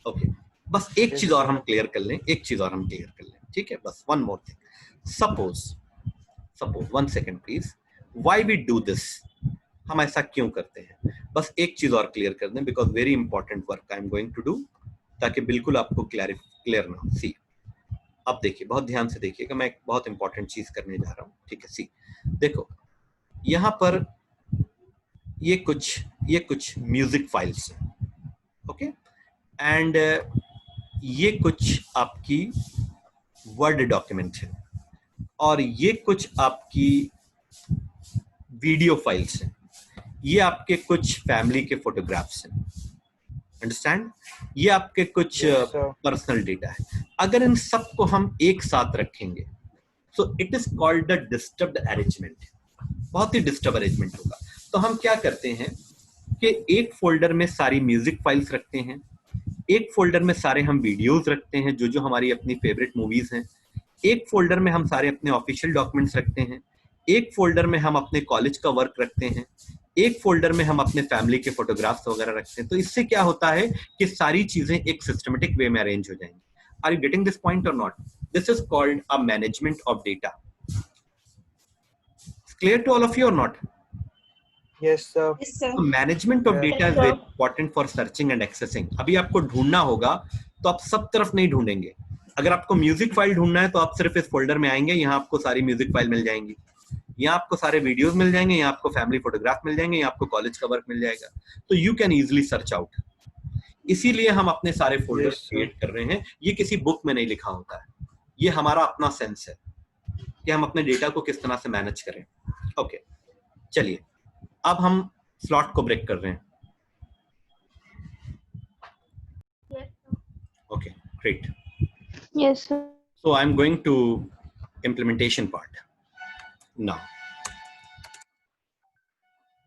Okay, बस एक चीज और हम क्लियर कर लें, ठीक है। बस one more thing, suppose 1 second please, why we do this, हम ऐसा क्यों करते हैं? बस एक चीज और क्लियर कर दें, because very important work I am going to do, ताकि बिल्कुल आपको क्लियर ना हो। सी, अब देखिए, बहुत ध्यान से देखिएगा, मैं एक बहुत इंपॉर्टेंट चीज करने जा रहा हूं, ठीक है। सी देखो, यहां पर ये कुछ म्यूजिक फाइल्स हैं, ओके। एंड ये कुछ आपकी वर्ड डॉक्यूमेंट है और ये कुछ आपकी वीडियो फाइल्स हैं, ये आपके कुछ फैमिली के फोटोग्राफ्स हैं, अंडरस्टैंड, ये आपके कुछ Yes, sir. पर्सनल डेटा है। अगर इन सबको हम एक साथ रखेंगे so it is called the disturbed arrangement, बहुत ही डिस्टर्ब अरेंजमेंट होगा। तो हम क्या करते हैं कि एक फोल्डर में सारी म्यूजिक फाइल्स रखते हैं, एक फोल्डर में सारे हम वीडियोस रखते हैं जो जो हमारी अपनी फेवरेट मूवीज हैं, एक फोल्डर में हम सारे अपने ऑफिशियल डॉक्यूमेंट्स रखते हैं, एक फोल्डर में हम अपने कॉलेज का वर्क रखते हैं, एक फोल्डर में हम अपने फैमिली के फोटोग्राफ्स वगैरह रखते हैं। तो इससे क्या होता है कि सारी चीजें एक सिस्टमेटिक वे में अरेंज हो जाएंगी। Are you getting this point or not? This is called a management of data. Clear to all of you or not? Yes, sir. Yes, sir. तो management of Yes, data is sir. Very important for searching and accessing. अभी आपको ढूंढना होगा तो आप सब तरफ नहीं ढूंढेंगे। अगर आपको म्यूजिक फाइल ढूंढना है तो आप सिर्फ इस फोल्डर में आएंगे, यहाँ आपको सारी म्यूजिक फाइल मिल जाएंगी, यहाँ आपको सारे वीडियोस मिल जाएंगे, यहाँ आपको फैमिली फोटोग्राफ मिल जाएंगे, यहाँ आपको कॉलेज का वर्क मिल जाएगा। तो you can easily search out. इसीलिए हम अपने सारे फोल्डर Yes, sir. क्रिएट कर रहे हैं। ये किसी बुक में नहीं लिखा होता है, ये हमारा अपना सेंस है कि हम अपने डेटा को किस तरह से मैनेज करें। ओके, चलिए अब हम स्लॉट को ब्रेक कर रहे हैं। Okay, great. Yes, sir. So I'm going to implementation part now.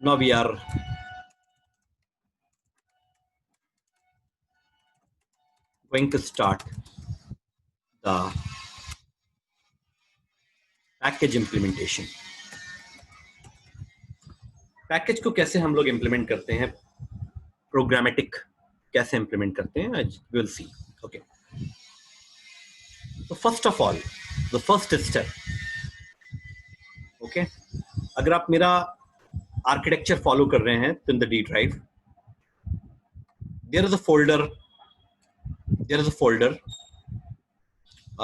Now we are going to start the package implementation. Package को कैसे हम लोग implement करते हैं, प्रोग्रामेटिक कैसे implement करते हैं, आज we'll see. Okay. So first of all, the first step, okay, अगर आप मेरा आर्किटेक्चर फॉलो कर रहे हैं तो in the D drive there is a folder,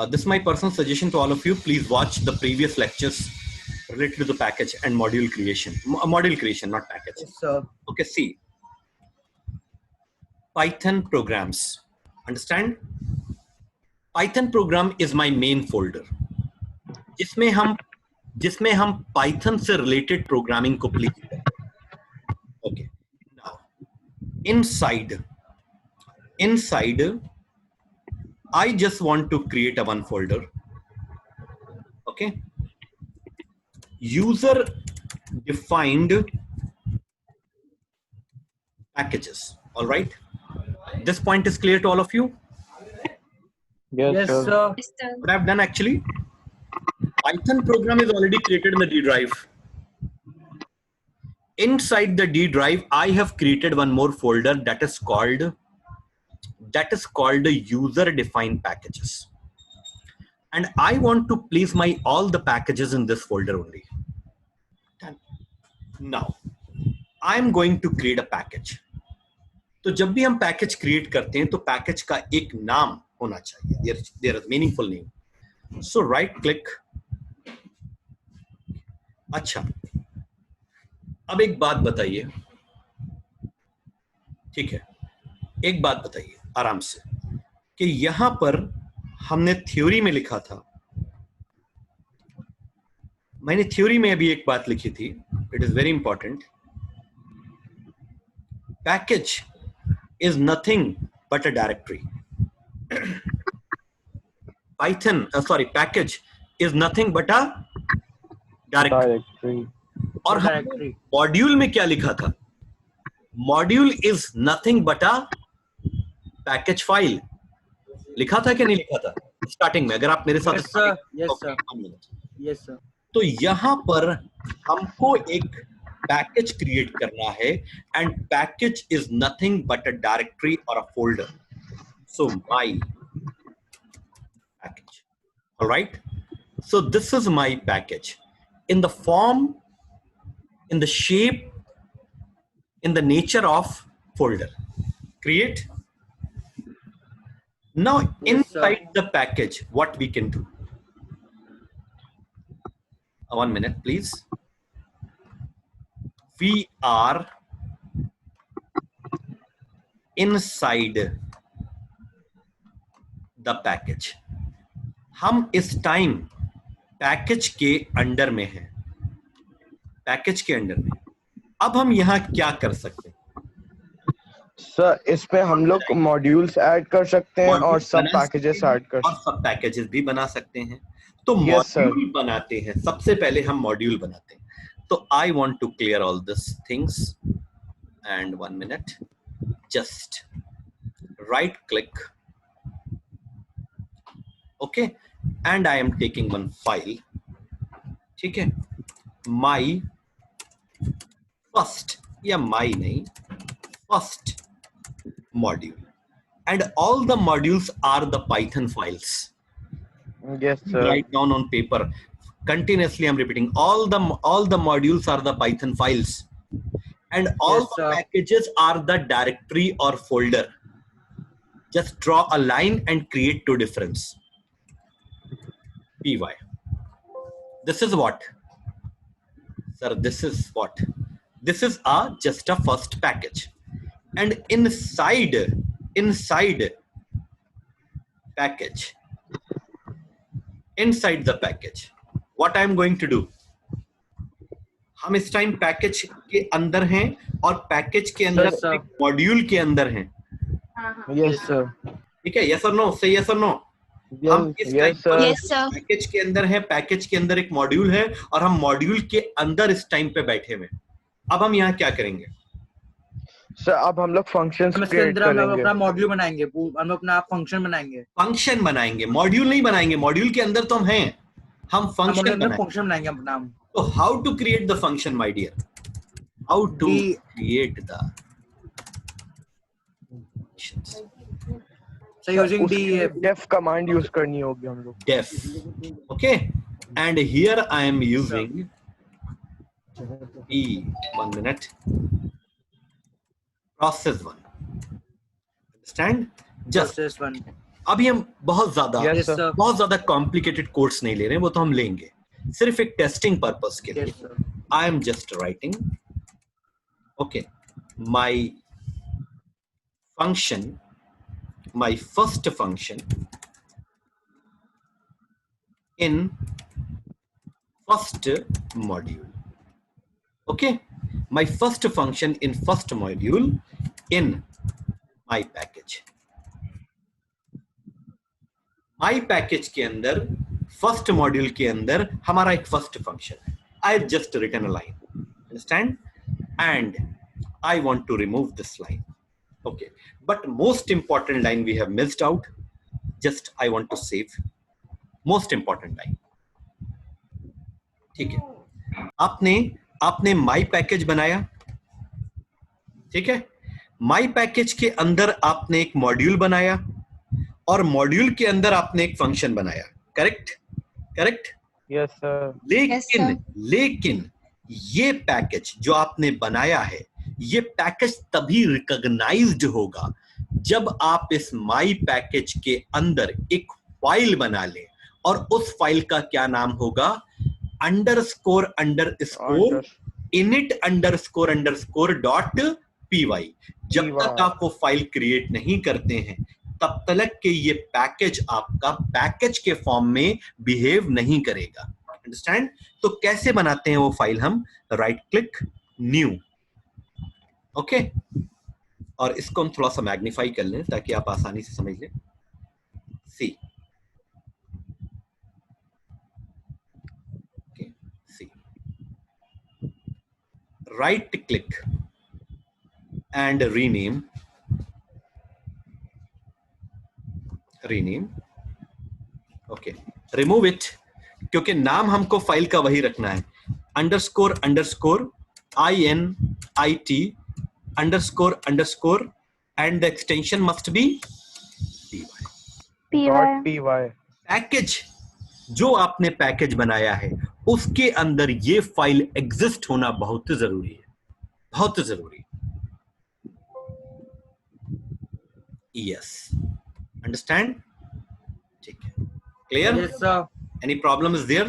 this is my personal suggestion to all of you, please watch the previous lectures related to the package and module creation, not package. Yes, sir. Okay, see, Python programs, understand? Python program is my main folder, जिसमें हम Python से related programming को play करते हैं. Okay, now inside I just want to create a one folder. Okay, user defined packages. All right, this point is clear to all of you. Yes, sir. Yes, sir. What I've done actually, Python program is already created in the D drive. Inside the D drive, I have created one more folder that is called the user defined packages. And I want to place my all the packages in this folder only. Done. Now, I'm going to create a package. तो जब भी हम package create करते हैं तो package का एक नाम होना चाहिए, there is meaningful name. So right click. अच्छा, अब एक बात बताइए, ठीक है, एक बात बताइए आराम से कि यहां पर हमने थ्योरी में लिखा था, मैंने थ्योरी में अभी एक बात लिखी थी, it is very important. Package is nothing but a directory. Package is nothing but a directory. और Directory. मॉड्यूल में क्या लिखा था? Module is nothing but a package file. लिखा था क्या नहीं लिखा था स्टार्टिंग में? अगर आप मेरे साथ Yes, sir. Yes, sir. Yes, sir. तो यहां पर हमको एक पैकेज क्रिएट करना है, and package is nothing but a directory or a folder. So my package, alright. So this is my package in the form, in the shape, in the nature of folder. Create. Now inside the package what we can do. 1 minute please. We are inside the package. हम इस time package के under में हैं, package के under में। अब हम यहाँ क्या कर सकते हैं? सर इसमें हम लोग मॉड्यूल्स ऐड कर सकते हैं और Modules सब बना पैकेजेस सकते हैं ऐड कर और सब पैकेजेस भी बना सकते हैं। तो Yes, sir. मॉड्यूल बनाते हैं, सबसे पहले हम मॉड्यूल बनाते हैं। तो I want to clear all this things and 1 minute, just right click, okay, and I am taking one file, ठीक है, माई फर्स्ट, या माई नहीं, first module, and all the modules are the Python files. Yes, sir. Write down on paper. Continuously I'm repeating, all the modules are the Python files, and all Yes, the sir. packages are the directory or folder. Just draw a line and create two difference. py. This is what, sir, this is what, this is just a first package. And inside package, inside the package, what I am going to do, हम इस time package के अंदर हैं और package के अंदर Yes, sir. Module के अंदर हैं, Yes, sir. ठीक है? यस और नो, से यस और नो। हम इस Yes, time sir. Yes, sir. Package के अंदर हैं, पैकेज के अंदर एक मॉड्यूल है और हम मॉड्यूल के अंदर इस टाइम पे बैठे हुए। अब हम यहाँ क्या करेंगे? सर अब हम लोग फंक्शंस हम इसके क्रिएट अंदर हम लोग करेंगे। अपना मॉड्यूल बनाएंगे, हम लोग अपना फंक्शन बनाएंगे, फंक्शन बनाएंगे, मॉड्यूल नहीं बनाएंगे। मॉड्यूल के अंदर तो हम हैं, हम हम फंक्शन अपना बनाएंगे। फंक्शन बनाएंगे अपना। So how to create the function, my dear? How to The- create the functions? So using the def command use करनी होगी हम लोग। Def, okay? And here I am using one minute, process one. Understand? Just process one. अभी हम बहुत ज्यादा Yes, Yes, sir. sir. बहुत ज्यादा कॉम्प्लिकेटेड कोर्स नहीं ले रहे हैं, वो तो हम लेंगे सिर्फ एक टेस्टिंग पर्पस के लिए। Yes, sir. I am just writing, okay, my function, my first function in first module, okay, my first function in first module in my package. my package के अंदर फर्स्ट मॉड्यूल के अंदर हमारा एक first function है। I have just written a line, understand? And I want to remove this line. Okay, but most important line we have missed out. Just I want to save most important line. ठीक है, आपने my package बनाया, ठीक है? my package के अंदर आपने एक मॉड्यूल बनाया और मॉड्यूल के अंदर आपने एक फंक्शन बनाया, करेक्ट? करेक्ट? Yes sir. लेकिन ये पैकेज जो आपने बनाया है, ये पैकेज तभी रिकॉग्नाइज्ड होगा जब आप इस माई पैकेज के अंदर एक फाइल बना लें और उस फाइल का क्या नाम होगा? Underscore init __ .py। जब तक आप वो फाइल क्रिएट नहीं करते हैं तब तक के ये पैकेज आपका पैकेज के फॉर्म में बिहेव नहीं करेगा। अंडरस्टैंड? तो कैसे बनाते हैं वो फाइल? हम राइट क्लिक, न्यू, ओके, और इसको हम थोड़ा सा मैग्नीफाई कर लें ताकि आप आसानी से समझ लें। See, okay, see, right click and rename, okay, remove it, क्योंकि नाम हमको फाइल का वही रखना है, __ init _ and the extension must be py। .py। Package जो आपने पैकेज बनाया है उसके अंदर ये फाइल एग्जिस्ट होना बहुत जरूरी है, बहुत जरूरी। Yes, understand? ठीक है, clear? Yes, sir. Any problem is there?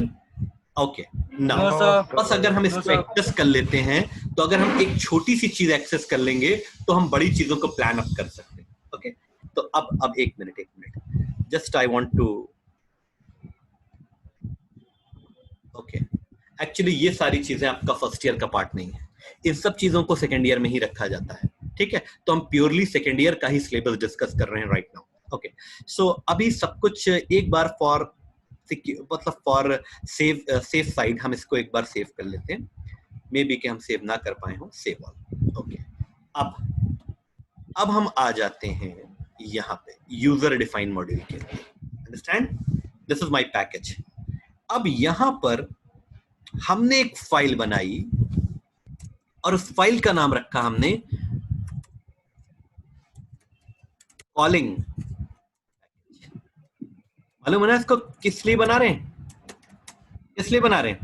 Okay, now No, sir. बस अगर हम इसको No, sir. एक्सेस कर लेते हैं तो अगर हम एक छोटी सी चीज एक्सेस कर लेंगे तो हम बड़ी चीजों को प्लान अप कर सकते हैं। ओके, तो अब एक minute, just I want to okay actually ये सारी चीजें आपका फर्स्ट ईयर का पार्ट नहीं है, इन सब चीजों को सेकेंड ईयर में ही रखा जाता है, ठीक है। तो हम प्योरली सेकेंड ईयर का ही सिलेबस डिस्कस कर रहे हैं राइट नाउ। ओके, सो अभी सब कुछ एक बार फॉर मतलब फॉर सेफ साइड हम इसको एक बार सेव कर लेते हैं, मे बी कि हम सेव ना कर पाए हों, सेव ऑल। ओके, अब हम आ जाते हैं यहाँ पे यूजर डिफाइंड मॉड्यूल के लिए। Understand, this is my package. अब यहाँ पर हमने एक फाइल बनाई और उस फाइल का नाम रखा हमने कॉलिंग। मालूम है ना इसको किस लिए बना रहे हैं, किस लिए बना रहे हैं?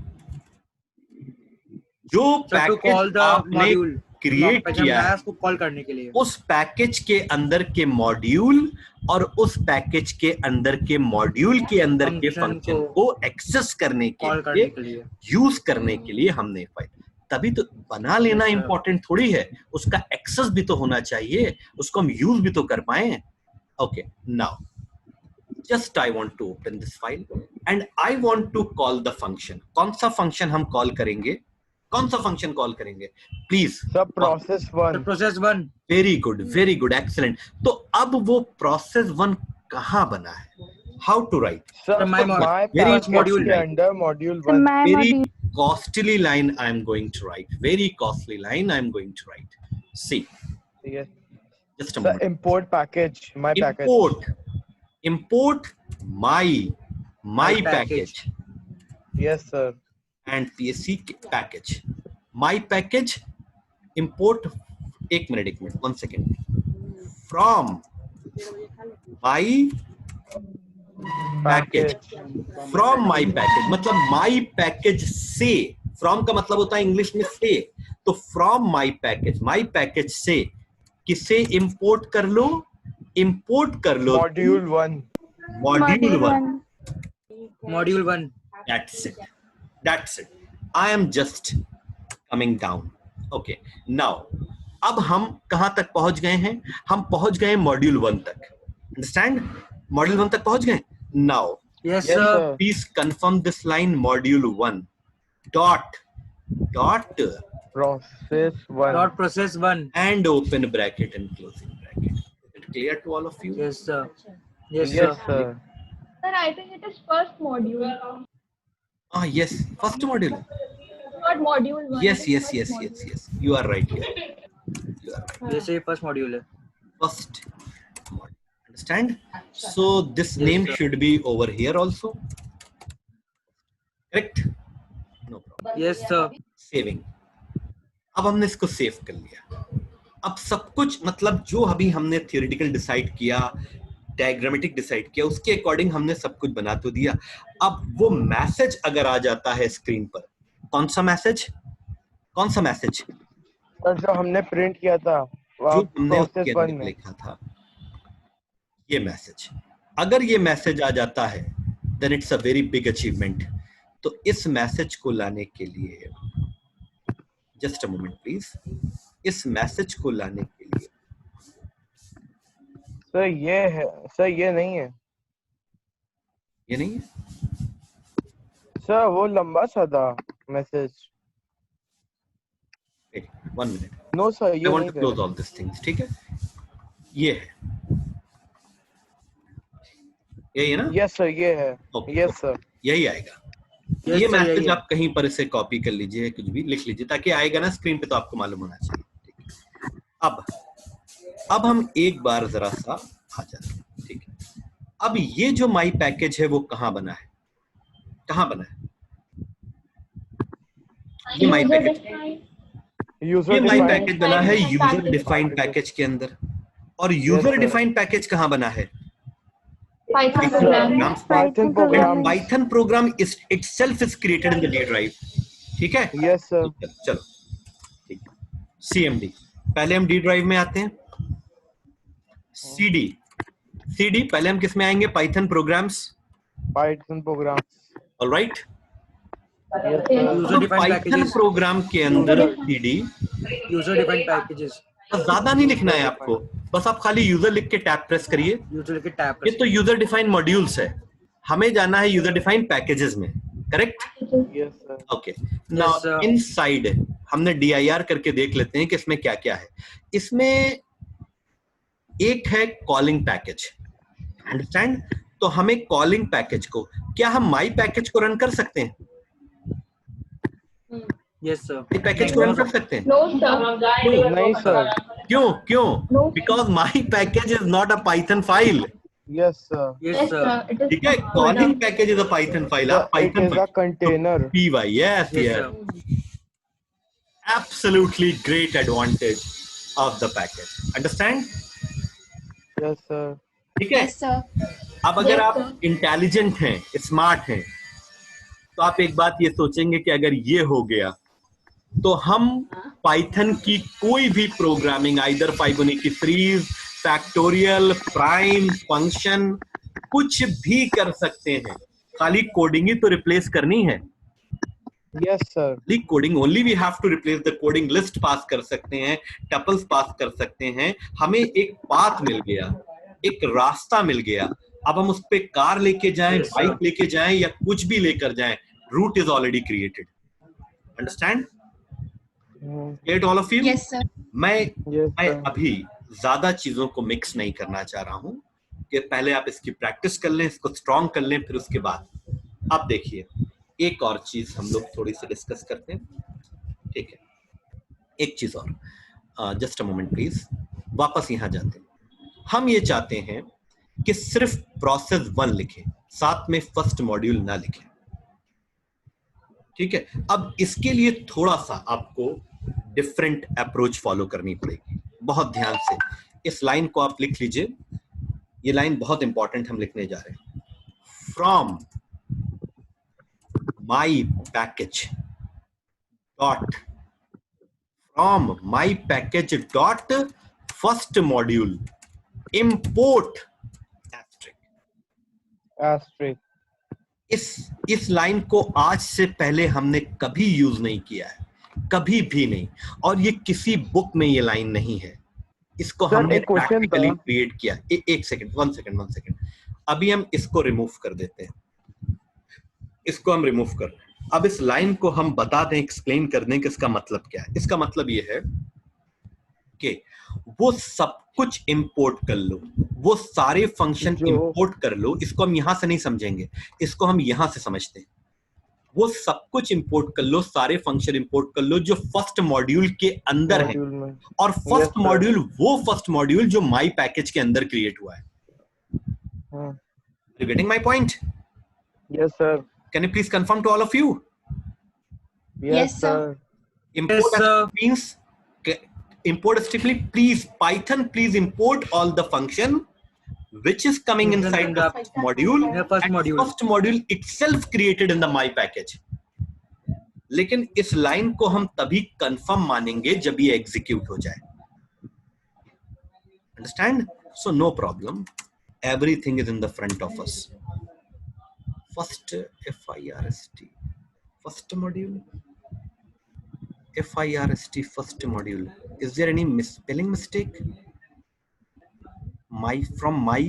जो पैकेज आपने क्रिएट किया है उसको कॉल करने के लिए, उस पैकेज के अंदर के मॉड्यूल और उस पैकेज के अंदर के मॉड्यूल के अंदर के फंक्शन को एक्सेस करने के लिए यूज करने के लिए हमने फाइल, तभी तो बना लेना इंपॉर्टेंट थोड़ी है, उसका एक्सेस भी तो होना चाहिए, उसको हम यूज भी तो कर पाए। Okay, now just I want to open this file and I want to call the function। कौन सा फंक्शन हम कॉल करेंगे, कौन सा फंक्शन कॉल करेंगे please? Sub process one. Very good excellent. तो अब वो प्रोसेस वन कहाँ बना है? How to write? मॉड्यूल के under module one. Very costly line I am going to write, very costly line I am going to write. See, just a moment. Import package, my package, import my package, yes sir, and psc package, my package import, एक minute 1 second, from my package, from my package मतलब my package से, from का मतलब होता है English में से, तो from my package से किसे इंपोर्ट कर लो? इंपोर्ट कर लो module one. That's it I am just coming down। okay, now अब हम कहां तक पहुंच गए हैं? हम पहुंच गए मॉड्यूल 1 तक। अंडरस्टैंड, मॉड्यूल 1 तक पहुंच गए। Now yes sir, please confirm this line module 1 dot process 1 and open bracket and closing bracket। Clear to all of you? yes sir, yes sir, sir, Sir, I think it is first module. Yes, first module, Not module 1. yes you are right here, you are right, yes sir, first module है, first module। Understand? So this name should be over here also, correct? No problem। yes sir, saving. अब हमने इसको save कर लिया। अब सब कुछ मतलब जो अभी हमने थियोरेटिकल डिसाइड किया, डायग्रामेटिक डिसाइड किया, उसके अकॉर्डिंग हमने सब कुछ बना तो दिया। अब वो मैसेज अगर आ जाता है स्क्रीन पर, कौन सा मैसेज? सर जो हमने प्रिंट किया था, जो हमने उसके अंदर लिखा था, ये मैसेज, अगर ये मैसेज आ जाता है then it's a very big achievement. तो इस मैसेज को लाने के लिए, जस्ट अ मोमेंट प्लीज, इस मैसेज को लाने के लिए सर ये है, सर ये नहीं है, ये नहीं है सर वो लंबा सा था message. Wait, 1 minute, no sir ये I want नहीं to close all these things। ठीक है, ये है, यही है ना? यस सर ये है, Okay, यस सर, यही आएगा। yes ये sir, मैसेज यही है। आप कहीं पर इसे कॉपी कर लीजिए, कुछ भी लिख लीजिए, ताकि आएगा ना स्क्रीन पे तो आपको मालूम होना चाहिए। ठीक है, अब हम एक बार जरा सा आ जाते हैं। ठीक है, अब ये जो माई पैकेज है वो कहाँ बना है? ये माई पैकेज, ये माई पैकेज बना है यूजर डिफाइंड पैकेज के अंदर। और यूजर डिफाइंड पैकेज कहाँ बना है? Python program. Python program is itself is created in the D drive। ठीक है, यस सर, चलो ठीक है। CMD, पहले हम D ड्राइव में आते हैं। CD पहले हम किस में आएंगे? Python programs। ऑलराइट, user तो defined Python packages, प्रोग्राम के अंदर CD user defined packages, बस ज्यादा नहीं लिखना है आपको, बस आप खाली यूजर लिख के टैब प्रेस करिए। यूजर के टैब ये तो यूजर डिफाइंड मॉड्यूल्स है, हमें जाना है यूजर डिफाइंड पैकेजेस में, correct? Yes sir. Okay, now inside हमने dir करके देख लेते हैं कि इसमें क्या क्या है। इसमें एक है कॉलिंग पैकेज, अंडरस्टैंड? तो हमें कॉलिंग पैकेज को, क्या हम माई पैकेज को रन कर सकते हैं? यस सर, माई पैकेज को रन कर सकते हैं? No, sir. नहीं सर। क्यों क्यों? No. Because my package is not a Python file. Yes sir. Yes Yes, sir, sir. It is ठीक है, calling package is a Python file. आप it Python is a container. py, yes, yes yes, sir, absolutely great advantage of the package, understand? Yes sir. ठीक है। Yes, sir. अब अगर Yes, आप sir. Intelligent हैं, smart हैं, तो आप एक बात ये सोचेंगे कि अगर ये हो गया तो हम पाइथन की कोई भी programming, either Fibonacci series, factorial, prime, function, कुछ भी कर सकते हैं। खाली कोडिंग ही तो रिप्लेस करनी है। Yes sir. Coding only, we have to replace the coding. List pass कर सकते हैं, टपल्स पास कर सकते हैं। हमें एक पाथ मिल गया, एक रास्ता मिल गया। अब हम उस पे कार लेके जाएं, Yes, sir. बाइक लेके जाएं या कुछ भी लेकर जाएं, root is already created. Understand it all of you? Yes, sir. मैं यस सर। अभी ज्यादा चीजों को मिक्स नहीं करना चाह रहा हूं कि पहले आप इसकी प्रैक्टिस कर लें, इसको स्ट्रॉन्ग कर लें, फिर उसके बाद आप देखिए एक और चीज हम लोग थोड़ी सी डिस्कस करते हैं। ठीक है, एक चीज और, जस्ट अ मोमेंट प्लीज, वापस यहां जाते हैं। हम ये चाहते हैं कि सिर्फ प्रोसेस 1 लिखें, साथ में फर्स्ट मॉड्यूल ना लिखें। ठीक है, अब इसके लिए थोड़ा सा आपको डिफरेंट अप्रोच फॉलो करनी पड़ेगी। बहुत ध्यान से इस लाइन को आप लिख लीजिए, ये लाइन बहुत इंपॉर्टेंट हम लिखने जा रहे हैं। From my package dot, from my package dot first module import asterisk. इस लाइन को आज से पहले हमने कभी यूज नहीं किया है, कभी भी नहीं, और ये किसी बुक में ये लाइन नहीं है। इसको सर, हमने एक क्वेश्चन प्रैक्टिकली था। क्रिएट किया। एक सेकंड, वन सेकंड। अभी हम इसको रिमूव कर देते हैं, इसको हम रिमूव कर। अब इस लाइन को हम बता दें, एक्सप्लेन कर दें कि इसका मतलब क्या है। इसका मतलब ये है कि वो सब कुछ इंपोर्ट कर लो, वो सारे फंक्शन इंपोर्ट कर लो। इसको हम यहां से नहीं समझेंगे, इसको हम यहां से समझते हैं। वो सब कुछ इंपोर्ट कर लो, सारे फंक्शन इंपोर्ट कर लो जो फर्स्ट मॉड्यूल के अंदर है। और फर्स्ट मॉड्यूल वो फर्स्ट मॉड्यूल जो माई पैकेज के अंदर क्रिएट हुआ है। You getting my point? Yes sir. Can you please confirm to all of you? Yes sir. Import means import strictly, please Python, please import all the function which is coming inside the first module, and first module itself created in the my package. लेकिन इस line को हम तभी confirm मानेंगे जब ये execute हो जाए। Understand? So no problem. Everything is in the front of us. First FIRST, first module. FIRST first module. Is there any spelling mistake? From my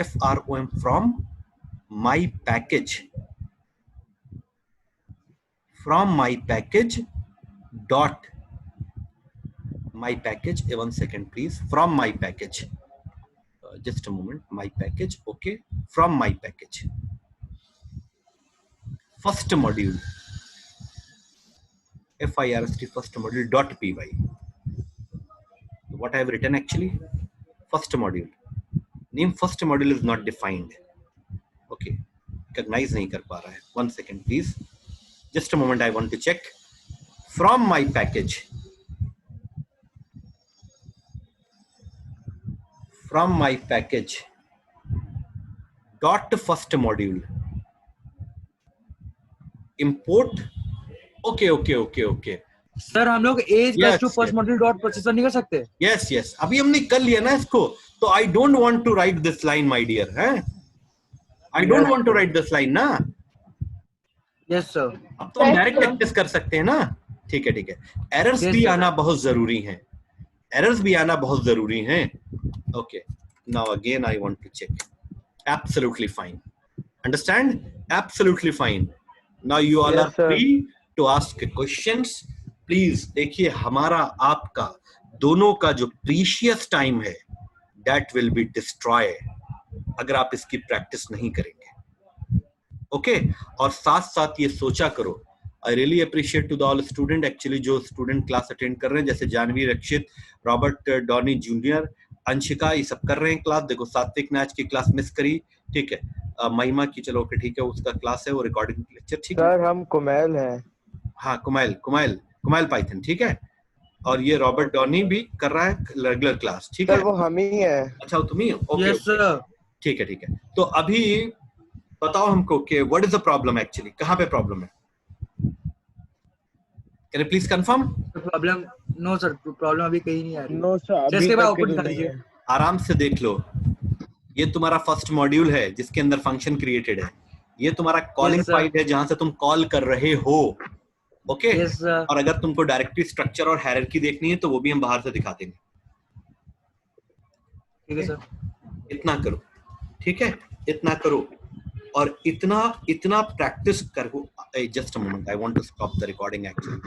FROM, from my package. From my package dot my package. One second please. From my package. Just a moment. My package. Okay. From my package. First module. FIRST first module dot py. What I have written actually, first module. Name first module is not defined. Okay, recognize नहीं कर पा रहा है. 1 second please. Just a moment, I want to check. From my package. From my package. Dot first module. Import. Okay. Sir हम लोग as plus two first module dot processor नहीं कर सकते? यस, अभी हमने कर लिया ना इसको, तो I don't want to write this line my dear, है? I don't want to write this line ना। Yes sir. अब तो हम डायरेक्ट प्रैक्टिस कर सकते हैं ना। ठीक है। एरर्स भी आना बहुत जरूरी है। एरर्स भी आना बहुत जरूरी है. Okay, now again I want to check. Absolutely fine. Understand? Absolutely fine. Now you all are Yes, sir. Free to ask questions. Please देखिए, हमारा आपका दोनों का जो प्रीशियस टाइम है दैट विल बी डिस्ट्रॉय अगर आप इसकी प्रैक्टिस नहीं करेंगे. ओके और साथ साथ ये सोचा करो. I really appreciate to the all student. Actually जो स्टूडेंट क्लास अटेंड कर रहे हैं, जैसे Janvi, Rakshit, Robert Donny junior, Anshika, ये सब कर रहे हैं क्लास. देखो सात्विक ने आज की क्लास मिस करी. ठीक है, महिमा की चलो ओके ठीक है, उसका क्लास है वो रिकॉर्डिंग लेक्चर. ठीक है सर हम कुमैल हैं. हाँ, कुमाइल पाइथन. ठीक है, और ये रॉबर्ट डॉनी भी कर रहा है रेगुलर क्लास. ठीक है, सर वो हम ही है. अच्छा वो तुम ही हो. Okay yes sir. ठीक है. तो अभी बताओ हमको कि what is the problem actually, कहाँ पे प्रॉब्लम है? Can you please confirm? Problem no sir, problem अभी कहीं नहीं आ रही. नो सर, सर, अभी इसके बाद तक आउटपुट नहीं दिखा दीजिए. है. आराम से देख लो. ये तुम्हारा फर्स्ट मॉड्यूल है जिसके अंदर फंक्शन क्रिएटेड है. ये तुम्हारा कॉलिंग Yes, sir. फाइल है जहां से तुम कॉल कर रहे हो. Okay yes sir. और अगर तुमको डायरेक्टरी स्ट्रक्चर और हायरार्की देखनी है तो वो भी हम बाहर से दिखा देंगे. ठीक है सर. इतना करो. ठीक है, इतना करो और इतना प्रैक्टिस करो. Just a moment, I want to stop the recording actually.